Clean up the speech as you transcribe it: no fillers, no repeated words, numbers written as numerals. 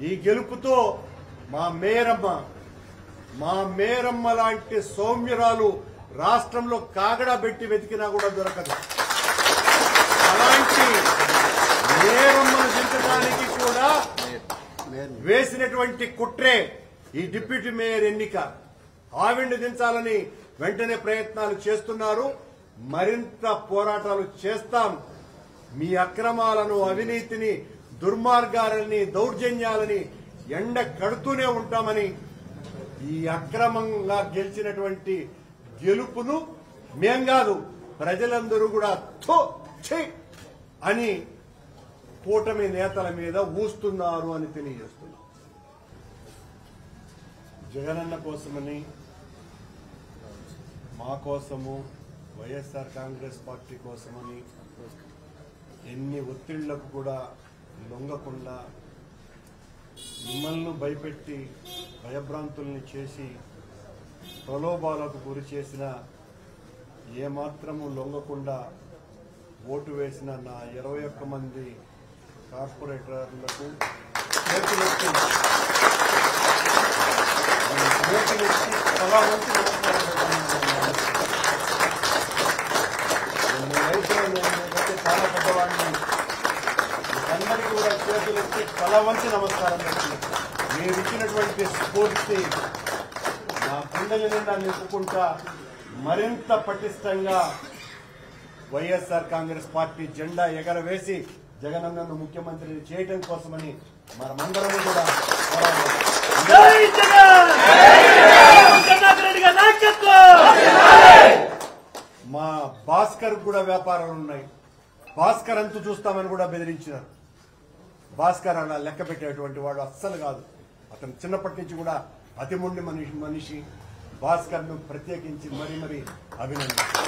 ఈ గెలుపుతో మా మేరమ్మ లాంటి సౌమ్యురాలు రాష్ట్రంలో కాగడా పెట్టి వెతికినా కూడా దొరకదు. అలాంటి మేరమ్మను దించడానికి కూడా వేసినటువంటి కుట్రే ఈ డిప్యూటీ మేయర్ ఎన్నిక. ఆవిడ్ని దించాలని వెంటనే ప్రయత్నాలు చేస్తున్నారు. మరింత పోరాటాలు చేస్తాం. మీ అక్రమాలను, అవినీతిని, దుర్మార్గాలని, దౌర్జన్యాలని ఎండ కడుతూనే ఉంటామని, ఈ అక్రమంగా గెలిచినటువంటి గెలుపును మేం కాదు ప్రజలందరూ కూడా థూ ఛీ అని కూటమి నేతల మీద ఊస్తున్నారు అని తెలియజేస్తున్నారు. జగనన్న కోసమని, మా కోసము, వైఎస్ఆర్ కాంగ్రెస్ పార్టీ కోసమని ఎన్ని ఒత్తిళ్లకు కూడా లొంగకుండా మిమ్మల్ని భయపెట్టి భయభ్రాంతుల్ని చేసి ప్రలోభాలకు గురి చేసిన ఏమాత్రము లొంగకుండా ఓటు వేసిన నా 21 మంది కార్పొరేటర్లకు చేతులెత్తి చాలా మంచి చాలా పెద్దవాడిని అందరికీ కూడా చేతులెత్తి తల వంచి నమస్కారం పెట్టి మీరు ఇచ్చినటువంటి స్ఫూర్తి నా గుండెల నిండా నింపుకుంటా మరింత పటిష్టంగా వైఎస్ఆర్ కాంగ్రెస్ పార్టీ జెండా ఎగరవేసి జగనన్నను ముఖ్యమంత్రిని చేయడం కోసమని మనమందరం కూడా మా భాస్కర్ కూడా వ్యాపారాలు ఉన్నాయి. భాస్కర్ అంతు చూస్తామని కూడా బెదిరించినారు. భాస్కర్ అలా లెక్క పెట్టేటువంటి వాడు అస్సలు కాదు. అతను చిన్నప్పటి నుంచి కూడా అతి మొండి మనిషి. భాస్కర్ ను ప్రత్యేకించి మరీ అభినందించారు.